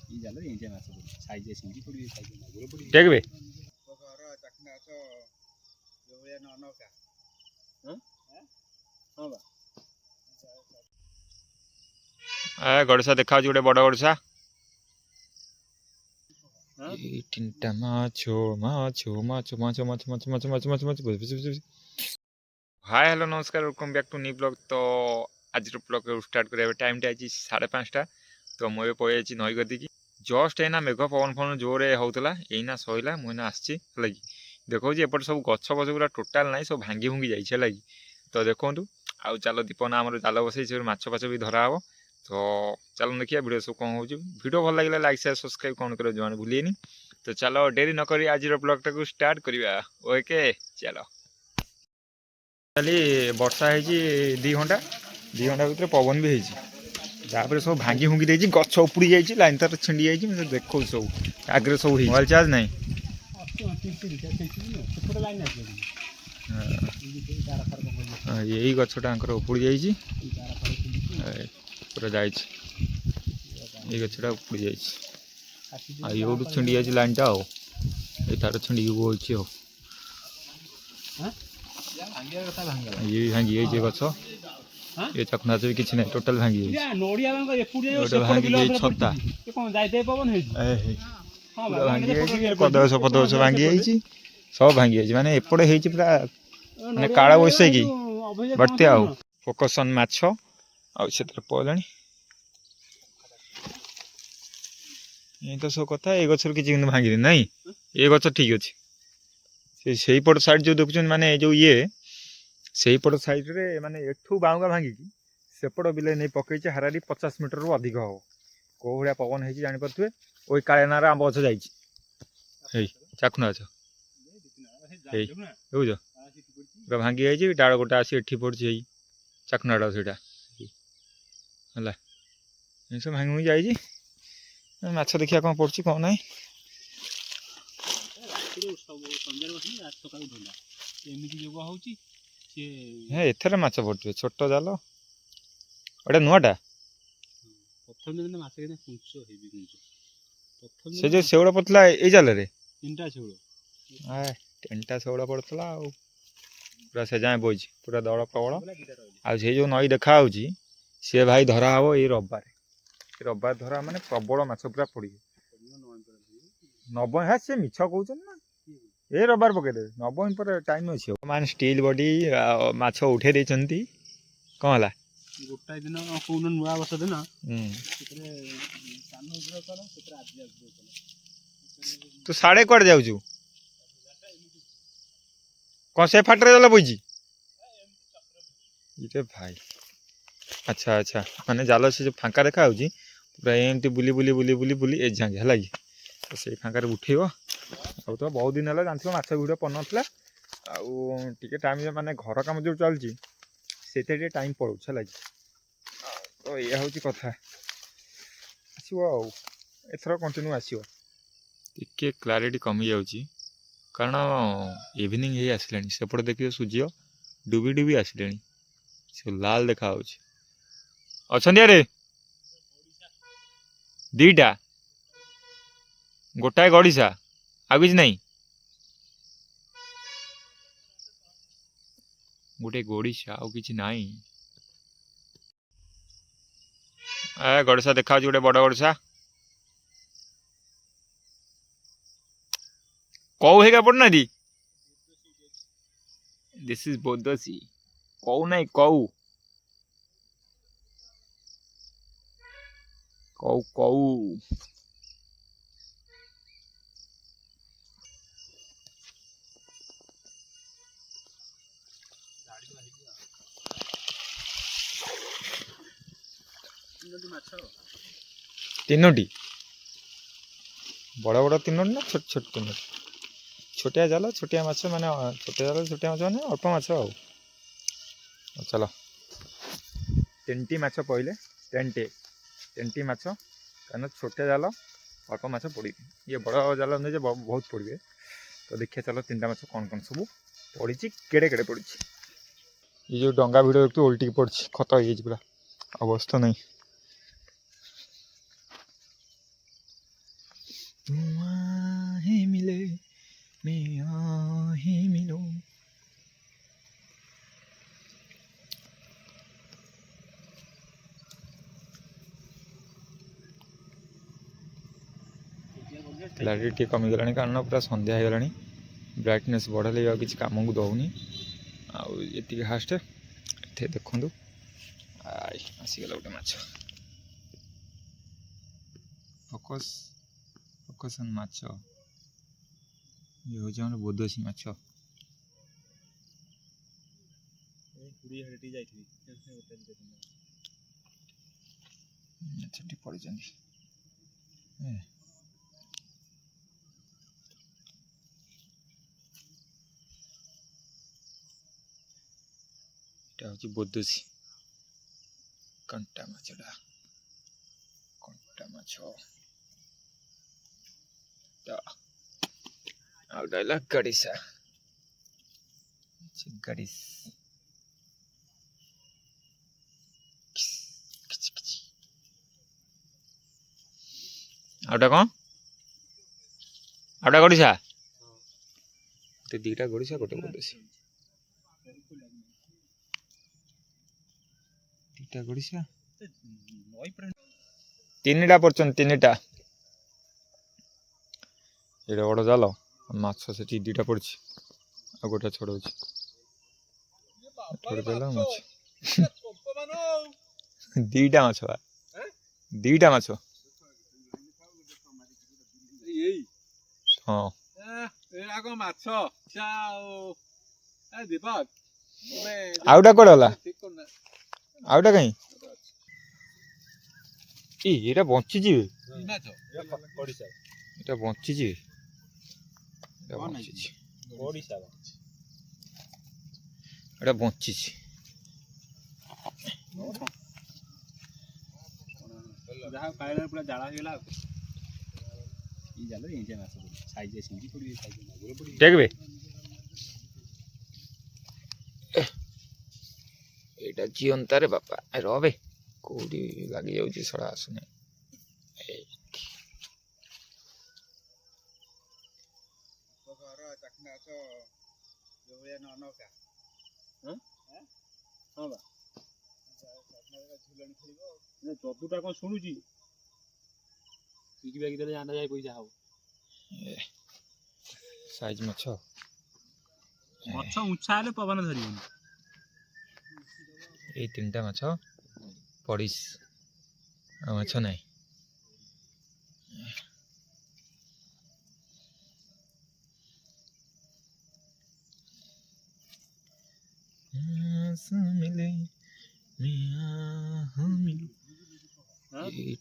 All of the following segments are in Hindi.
ये जाल ये माछ पड़े साइज सिंगी पड़े साइज मागुर पड़े देखबे घर चाकना छ जो भलिया न नका हां हां बा आ गड़सा देखा गोटे बड़ गड़सा तीनटा माछो माछो माछो माछो माछो माछो माछो माछो माछो माछो हाय हेलो नमस्कार welcome back to new blog. तो आज ब्लॉग स्टार्ट करिया टाइम टा आज 5:30 तो मुझे पहुँची नई गदी की जस्ट एना मेघ पवन फवन जोरे होता एना सैला मुझे आसी है देखो एपटे सब गछ गछ पूरा टोटाल ना सब भांगी भूंगी जाइए है तो देखो आउ चलो दीपना आम जाल बसई माछ फाछ भी धरा हम तो चलो देखिए वीडियो सब कौन हो वीडियो भल लगे लाइक शेयर सब्सक्राइब कौन कर जो भूलिए तो चलो डेरी नक आज ब्लॉग टाक स्टार्ट करवा ओके चलो खाली वर्षा है 2 घंटा भर पवन भी होपर सब भांगी भूंगी देती गछ उपड़ी जाइए लाइन तार छिंडी जाइए देखो सब आगे सब मोबाइल चार्ज ना यही गछटा उपड़ी जाइए पूरा जा गछटा उपड़ी जाइए छिंडी जाइए लाइन टा तार छिंडी बोलची ये भांगी गछ ये चकनाच भी किसी ना टोटाल भांगी छता कदस पदस भांगी सब भांगी माने एपटे होती पूरा माने काला बैसाखी बढ़ते आ फोकसन माछ आर पड़ा ये तो सब कथा ये गचर किसी भांगी ना ये गच ठीक अच्छे से पट साइड जो देखुन माने जो ये से पट साइड रे माने एठू बाउंगा भांगी सेपट बिल नहीं पकई हारारी 50 मीटर रु अधिक हम कौ भाया पवन हो जापे ओई कालेनार आंब गछ जा चाखुना गछ बुझ पूरा भांगी जाइए डाड़ गोटे आसी एठी पड़ी चाखुनाटा से सब भांगी भूंगी जाइए माछ देखिया कौन पड़ी कौन ना एथर माछ पड़े छोट जाल एटा नुआटा से जो शेवड़ा पड़ता ये जाल रे 3टा शेवड़ा पड़ता पूरा से जाए बोझ पूरा दौड़ प्रबल आई जो नई देखा सी भाई धरा हम ये रविवार धरा माने प्रबल माछ पूरा पड़े नबम है सी मिछ कहते ना ये रविवार पकईदे नबम पर टाइम अच्छे मान स्टील बॉडी माछ उठे देती कौन है गोटाए दिन कौन नुआ वर्ष दिन तू साढ़े कड़े जाऊ कौन से फाटे जाल बोझी ये भाई अच्छा अच्छा माने जाल से जो फांका देखा पूरा एमती बुली बुली बुली बुली बुली ए झांगे है तो से फांकार उठेब आ तो बहुत दिन है जानते माछ भिड पड़ ना आटे टाइम माने घर कम जो चलती से टाइम पड़े तो यह हूँ कथा आसो एथर कंटिन्यू आसो टे क्लारिटी कमी जाऊँगी कारण इवनिंग ही आसला सेपटे देखिए सूर्य डुबी डुबी आसले से लाल देखा अच्छा रे 2टा गोटाए गड़िशा आ कि नहीं गोटे गड़िशा आ कि ना गड़सा देखा गोटे बड़ गड़सा कौ है पड़ना दी दिस इज बोदसी कौ ना कौ कौ कौ 3टी बड़ बड़ 3टी ना छोट छोट 3टी छोटिया जाल छोटिया माछ माने छोटिया जाल छोटिया माछ माने अल्प माछ चलो 3टी माछ पड़े 10टी माछ कारण छोटिया जाल अल्प माछ पड़े ये बड़ जाल नहीं बहुत पड़े तो देखिए चलो 3टा माछ कौन कौन सब पड़ी केड़े केड़े पड़ी ये जो डंगा भिड़ देखते उल्टी पड़ी खत हो पूरा अवस्था नहीं तुम आहे मिले मैं आहे मिलो क्लारिटी टे कमीगला कारण पूरा सन्ध्या हो गला ब्राइटनेस बढ़ाले आ किसी कम को दौनी आती हास्ट ये देखु आसीगला गोटे माछ फोकस फोकस ऑन माछ ये हूँ आम बोधसी माछ पड़ी हूँ बोधसी कंटा माछटा कंटा माछ आउला गड़िसा गड़िस आउटा कौन आउटा गड़िसा तो दीटा गड़िसा गोटे बोधसी दीटा गड़िसा तीन टा पड़छन तीन टा ये बड़ जाल माछ से दीटा पड़ी आ गोटा छड़ाऊँ दीटा माछ दीटा माछ हाँ आउटा कौन गला आउटा कहीं ये बंची बंची बंची देखबे एटा जीवंता रे बापा रबे कोडी लागी जाउची सडा आसुने चतुटा कौन शुणुची जाना जाए पैसा हो साइज माछ माछ उंचा हेले पवन धरिबनी ये तीन टा माछ पड़ीस माछ नहीं मिले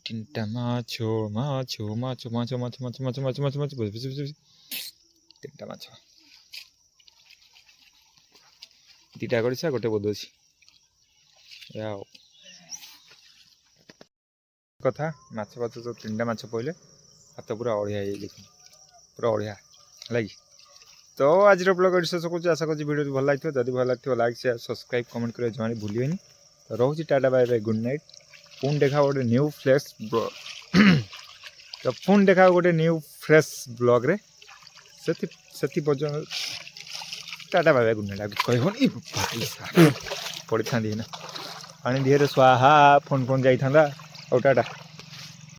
तीन टा माछ माछ माछ माछ माछ माछ माछ माछ माछ माछ तीन टा माछ दीटा गड़िसा गोटे बोधसी कथा माछ फाच जो तीन टा माछ पड़े हाथ पूरा अड़िया पूरा अड़िया लगी तो आज ब्लॉग शेष करुँ आशा करुँ वीडियो भल लगे जब भल लगे लाइक शेयर सब्सक्राइब कमेंट कर जमा भूलिए तो रोचे tata bye bye good night पुणी देखा गोटे न्यू फ्रेश तो पुणी देखा गोटे न्यू फ्रेश ब्लॉग रे से पर्यटन tata bye bye good night कहनी पड़ी था पानी दिहे स्वाहा फोन फोन जाइए टाटा।